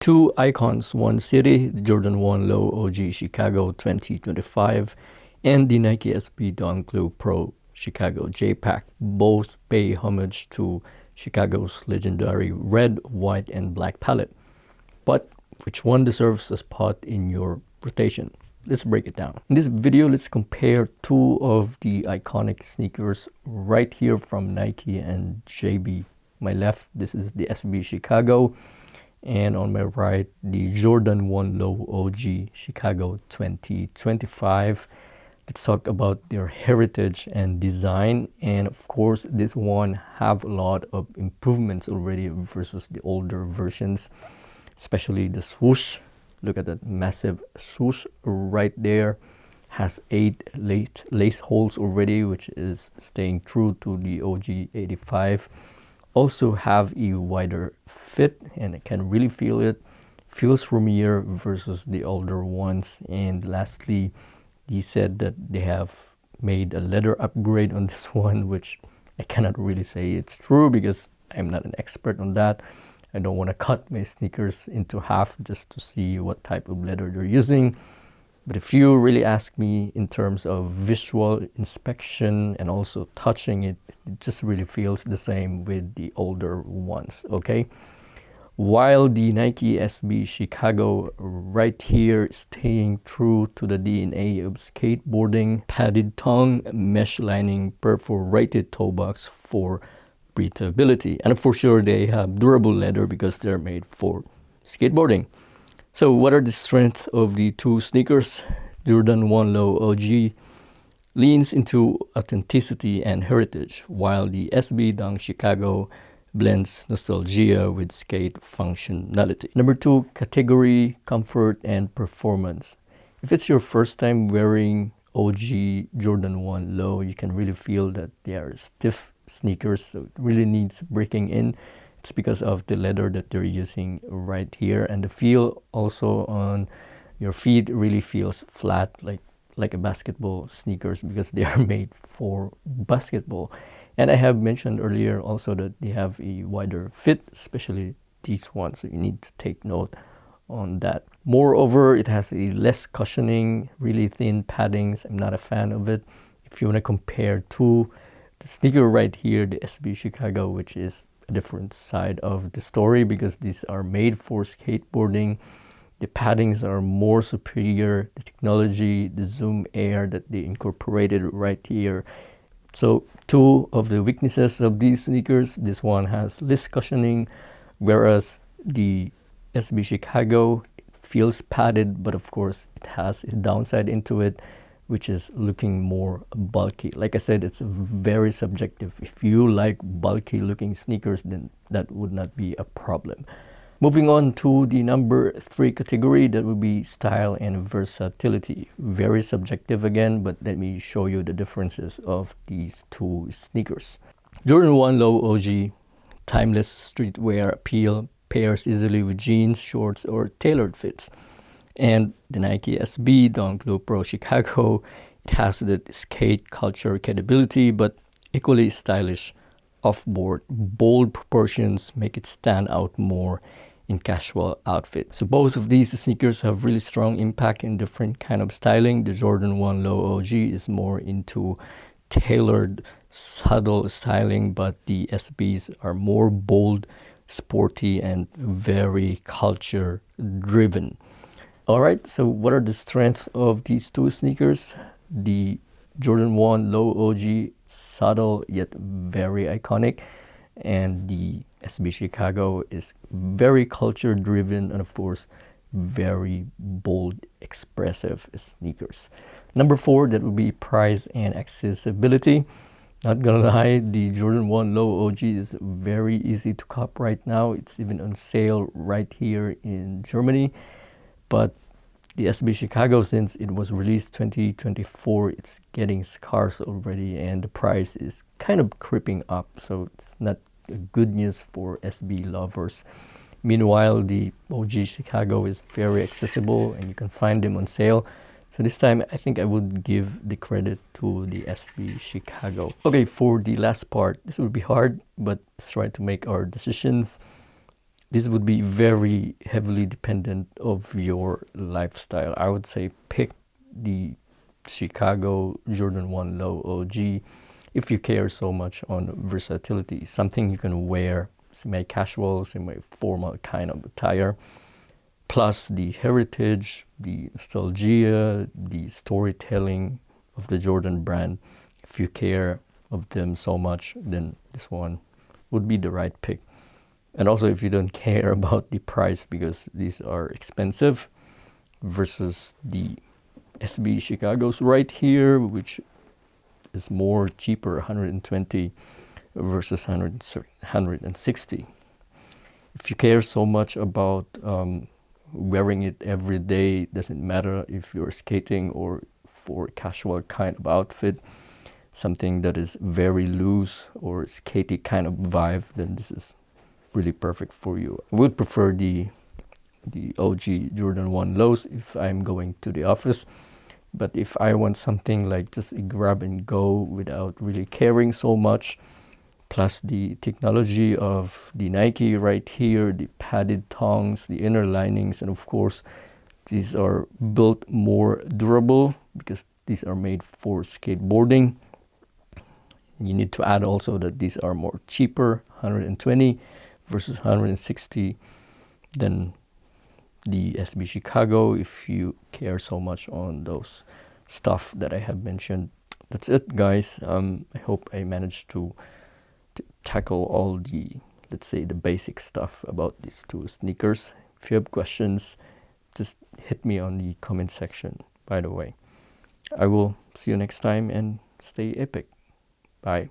Two icons, one city, the Jordan 1 Low OG Chicago 2025 and the Nike SB Dunk Low Pro Chicago J-Pack. Both pay homage to Chicago's legendary red, white, and black palette. But which one deserves a spot in your rotation? Let's break it down. In this video, let's compare two of the iconic sneakers right here from Nike and JB. My left, this is the SB Chicago, and on my right, the Jordan 1 Low OG Chicago 2025. Let's talk about their heritage and design, and of course this one have a lot of improvements already versus the older versions, especially the swoosh. Look at that massive swoosh right there. Has 8 lace holes already, which is staying true to the OG 85. Also have a wider fit, and I can really feel it. Feels roomier versus the older ones. And lastly, he said that they have made a leather upgrade on this one, which I cannot really say it's true because I'm not an expert on that. I don't want to cut my sneakers into half just to see what type of leather they're using. But if you really ask me in terms of visual inspection and also touching it, it just really feels the same with the older ones, okay? While the Nike SB Chicago right here is staying true to the DNA of skateboarding, padded tongue, mesh lining, perforated toe box for breathability, and for sure they have durable leather because they're made for skateboarding. So what are the strengths of the two sneakers? Jordan 1 Low OG leans into authenticity and heritage, while the SB Dunk Chicago blends nostalgia with skate functionality. Number 2, category, comfort, and performance. If it's your first time wearing OG Jordan 1 Low, you can really feel that they are stiff sneakers, so it really needs breaking in. It's because of the leather that they're using right here, and the feel also on your feet really feels flat, like a basketball sneakers, because they are made for basketball. And I have mentioned earlier also that they have a wider fit, especially these ones, so you need to take note on that. Moreover, it has a less cushioning, really thin paddings. I'm not a fan of it. If you want to compare to the sneaker right here, the SB Chicago, which is a different side of the story because these are made for skateboarding. The paddings are more superior. The technology, the Zoom Air that they incorporated right here. So two of the weaknesses of these sneakers, this one has less cushioning, whereas the SB Chicago feels padded, but of course it has a downside into it, which is looking more bulky. Like I said, it's very subjective. If you like bulky looking sneakers, then that would not be a problem. Moving on to the number 3 category, that would be style and versatility. Very subjective again, but let me show you the differences of these two sneakers. Jordan 1 Low OG, timeless streetwear appeal, pairs easily with jeans, shorts, or tailored fits. And the Nike SB Dunk Low Pro Chicago, it has the skate culture credibility, but equally stylish off-board. Bold proportions make it stand out more in casual outfit. So both of these sneakers have really strong impact in different kind of styling. The Jordan 1 Low OG is more into tailored, subtle styling, but the SBs are more bold, sporty, and very culture driven. All right, so what are the strengths of these two sneakers? The Jordan 1 Low OG, subtle yet very iconic, and the SB Chicago is very culture driven and of course very bold, expressive sneakers. Number 4, that would be price and accessibility. Not gonna lie, the Jordan 1 Low OG is very easy to cop right now. It's even on sale right here in Germany. But the SB Chicago, since it was released 2024, it's getting scarce already, and the price is kind of creeping up, so it's not good news for SB lovers. Meanwhile, the OG Chicago is very accessible and you can find them on sale. So this time, I think I would give the credit to the SB Chicago. Okay, for the last part, this will be hard, but let's try to make our decisions. this would be very heavily dependent of your lifestyle. I would say pick the Chicago Jordan 1 Low OG if you care so much on versatility, something you can wear semi-casual, semi-formal kind of attire, plus the heritage, the nostalgia, the storytelling of the Jordan brand. If you care of them so much, then this one would be the right pick. And also if you don't care about the price, because these are expensive, versus the SB Chicago's right here, which is more cheaper, 120 versus 160. If you care so much about wearing it every day, doesn't matter if you're skating or for casual kind of outfit, something that is very loose or skatey kind of vibe, then this is really perfect for you. I would prefer the OG Jordan 1 lows if I'm going to the office. But if I want something like just a grab and go without really caring so much, plus the technology of the Nike right here, the padded tongues, the inner linings, and of course, these are built more durable because these are made for skateboarding. You need to add also that these are more cheaper, 120 versus 160 than the SB Chicago, if you care so much on those stuff that I have mentioned. That's it, guys. I hope I managed to tackle all the, let's say, the basic stuff about these two sneakers. If you have questions, just hit me on the comment section, by the way. I will see you next time and stay epic. Bye.